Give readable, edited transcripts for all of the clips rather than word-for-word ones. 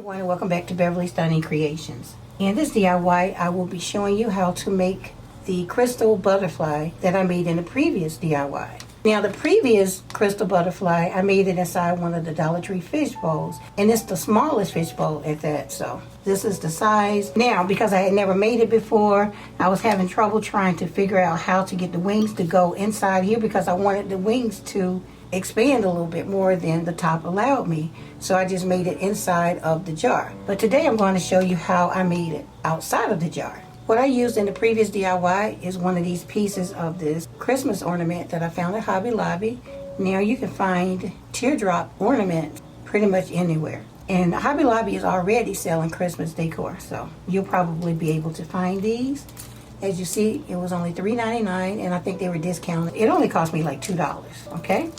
everyone, and welcome back to Beverly Stunning Creations. In this DIY, I will be showing you how to make the crystal butterfly that I made in the previous DIY. Now, the previous crystal butterfly, I made it inside one of the Dollar Tree fish bowls, and it's the smallest fish bowl at that, so this is the size. Now, because I had never made it before, I was having trouble trying to figure out how to get the wings to go inside here because I wanted the wings to expand a little bit more than the top allowed me. So I just made it inside of the jar. But today I'm going to show you how I made it outside of the jar. What I used in the previous DIY is one of these pieces of this Christmas ornament that I found at Hobby Lobby. Now you can find teardrop ornaments pretty much anywhere. And Hobby Lobby is already selling Christmas decor, so you'll probably be able to find these. As you see, it was only $3.99, and I think they were discounted. It only cost me like $2, okay?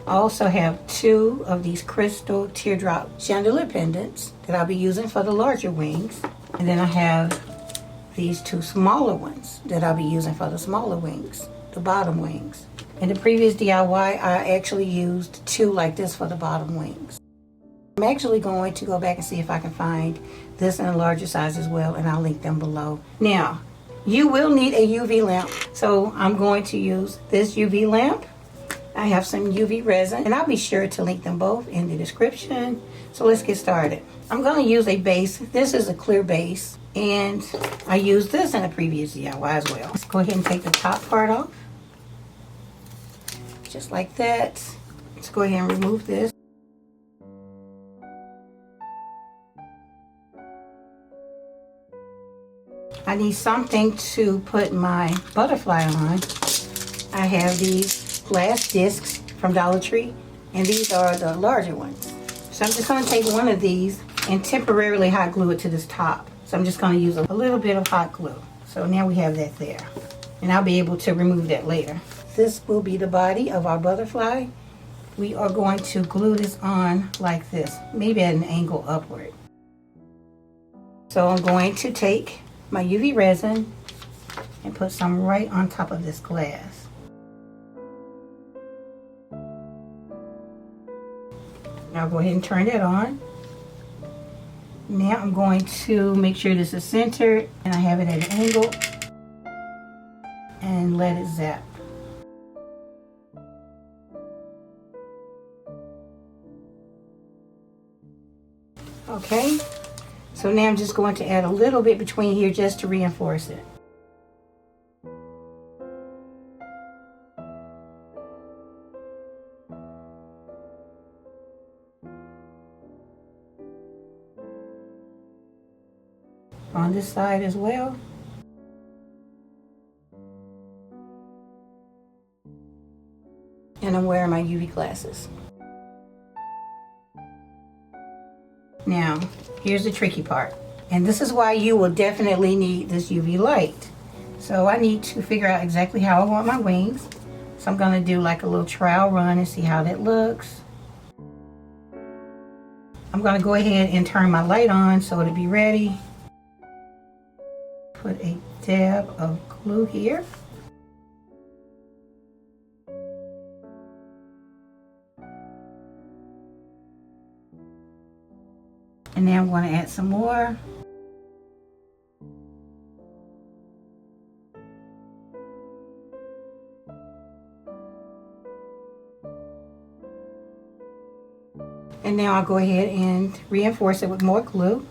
I also have two of these crystal teardrop chandelier pendants that I'll be using for the larger wings. And then I have these two smaller ones that I'll be using for the smaller wings, the bottom wings. In the previous DIY, I actually used two like this for the bottom wings. I'm actually going to go back and see if I can find this in a larger size as well, and I'll link them below. Now, you will need a UV lamp, so I'm going to use this UV lamp. I have some UV resin, and I'll be sure to link them both in the description. So let's get started. I'm going to use a base. This is a clear base, and I used this in a previous DIY as well. Let's go ahead and take the top part off, just like that. Let's go ahead and remove this. I need something to put my butterfly on. I have these glass discs from Dollar Tree, and these are the larger ones. So I'm just going to take one of these and temporarily hot glue it to this top. So I'm just going to use a little bit of hot glue. So now we have that there, and I'll be able to remove that later. This will be the body of our butterfly. We are going to glue this on like this, maybe at an angle upward. So I'm going to take my UV resin and put some right on top of this glass. Now go ahead and turn it on. Now I'm going to make sure this is centered and I have it at an angle and let it zap. Okay, so now I'm just going to add a little bit between here just to reinforce it. On this side as well. And I'm wearing my UV glasses. Now, here's the tricky part. And this is why you will definitely need this UV light. So I need to figure out exactly how I want my wings. So I'm going to do like a little trial run and see how that looks. I'm going to go ahead and turn my light on so it'll be ready. Put a dab of glue here. And then I'm going to add some more. And now I'll go ahead and reinforce it with more glue.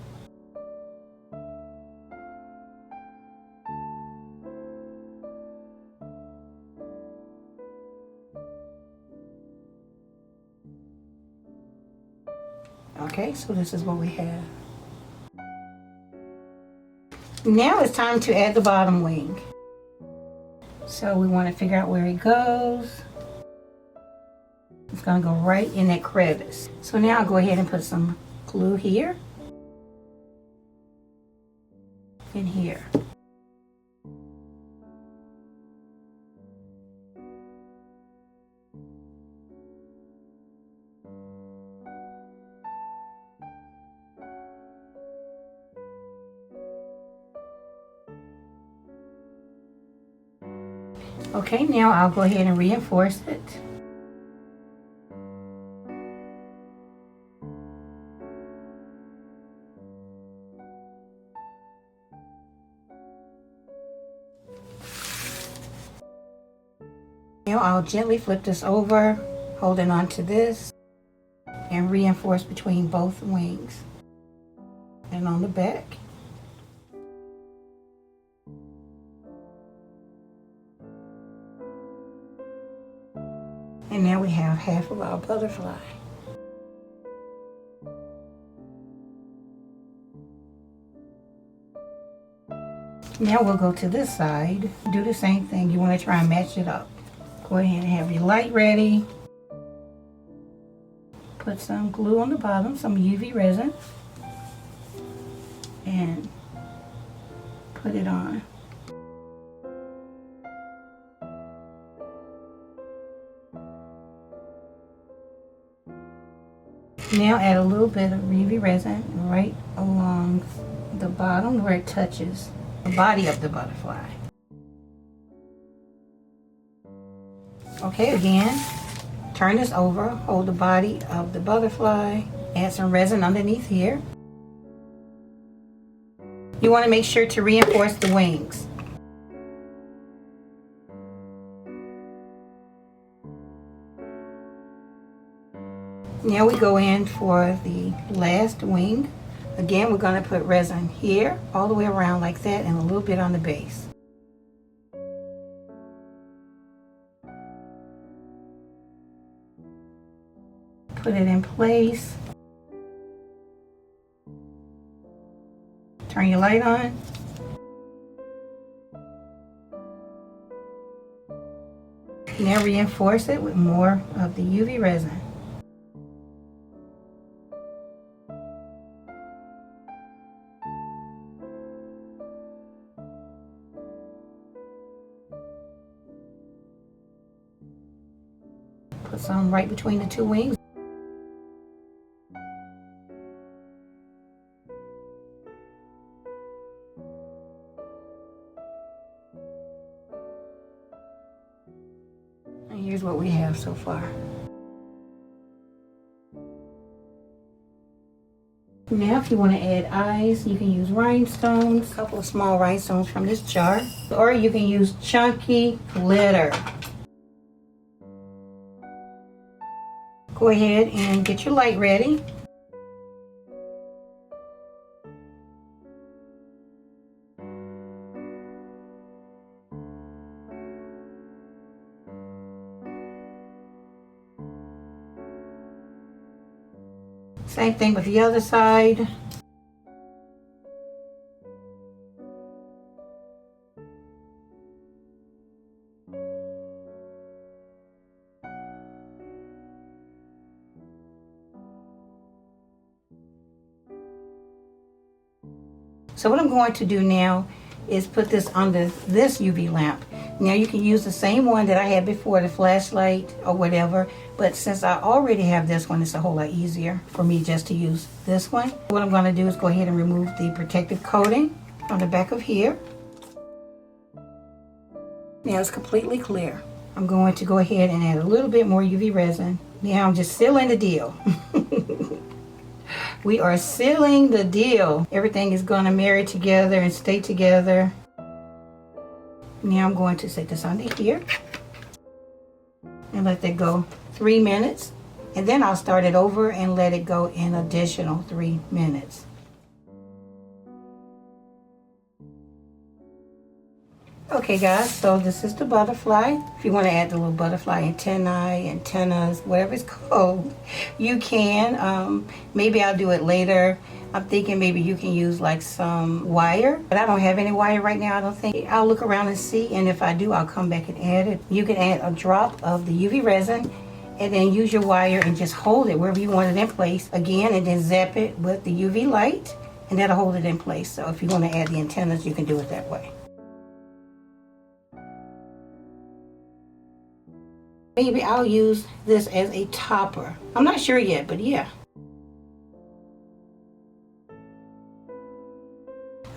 Okay, so this is what we have. Now it's time to add the bottom wing. So we want to figure out where it goes. It's going to go right in that crevice. So now I'll go ahead and put some glue here and here. Okay, now I'll go ahead and reinforce it. Now I'll gently flip this over, holding on to this, and reinforce between both wings and on the back. And now we have half of our butterfly. Now we'll go to this side, do the same thing. You want to try and match it up. Go ahead and have your light ready. Put some glue on the bottom, some UV resin, and put it on. Now add a little bit of UV resin right along the bottom where it touches the body of the butterfly. Okay, again, turn this over, hold the body of the butterfly, add some resin underneath here. You want to make sure to reinforce the wings. Now we go in for the last wing. Again, we're going to put resin here, all the way around like that, and a little bit on the base. Put it in place. Turn your light on. Now reinforce it with more of the UV resin. Put some right between the two wings. And here's what we have so far. Now if you want to add eyes, you can use rhinestones, a couple of small rhinestones from this jar, or you can use chunky glitter. Go ahead and get your light ready. Same thing with the other side. So what I'm going to do now is put this under this UV lamp. Now you can use the same one that I had before, the flashlight or whatever, but since I already have this one, it's a whole lot easier for me just to use this one. What I'm going to do is go ahead and remove the protective coating on the back of here. Now it's completely clear. I'm going to go ahead and add a little bit more UV resin. Now I'm just sealing the deal. We are sealing the deal. Everything is going to marry together and stay together. Now I'm going to set this under here and let that go 3 minutes. And then I'll start it over and let it go an additional 3 minutes. Okay guys, so this is the butterfly. If you want to add the little butterfly antennas, whatever it's called, you can. Maybe I'll do it later. I'm thinking maybe you can use like some wire, but I don't have any wire right now, I don't think. I'll look around and see, and if I do, I'll come back and add it. You can add a drop of the UV resin and then use your wire and just hold it wherever you want it in place again, and then zap it with the UV light, and that'll hold it in place. So if you want to add the antennas, you can do it that way. Maybe I'll use this as a topper. I'm not sure yet, but yeah.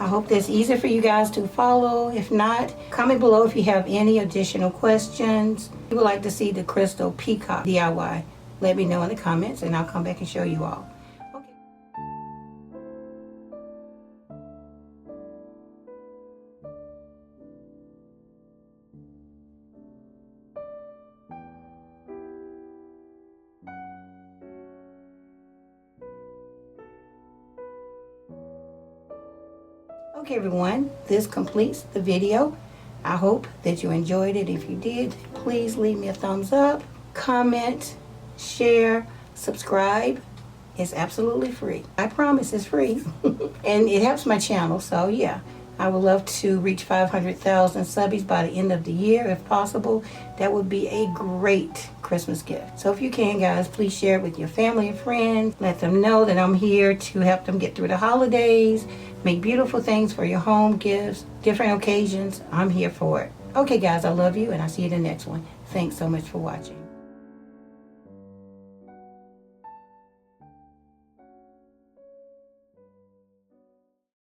I hope that's easy for you guys to follow. If not, comment below if you have any additional questions. If you would like to see the crystal peacock DIY, let me know in the comments and I'll come back and show you all. Okay, everyone, this completes the video. I hope that you enjoyed it. If you did, please leave me a thumbs up, comment, share, subscribe. It's absolutely free. I promise it's free. And it helps my channel, so yeah. I would love to reach 500,000 subbies by the end of the year if possible. That would be a great Christmas gift. So if you can, guys, please share it with your family and friends. Let them know that I'm here to help them get through the holidays, make beautiful things for your home gifts, different occasions. I'm here for it. Okay, guys, I love you, and I'll see you in the next one. Thanks so much for watching.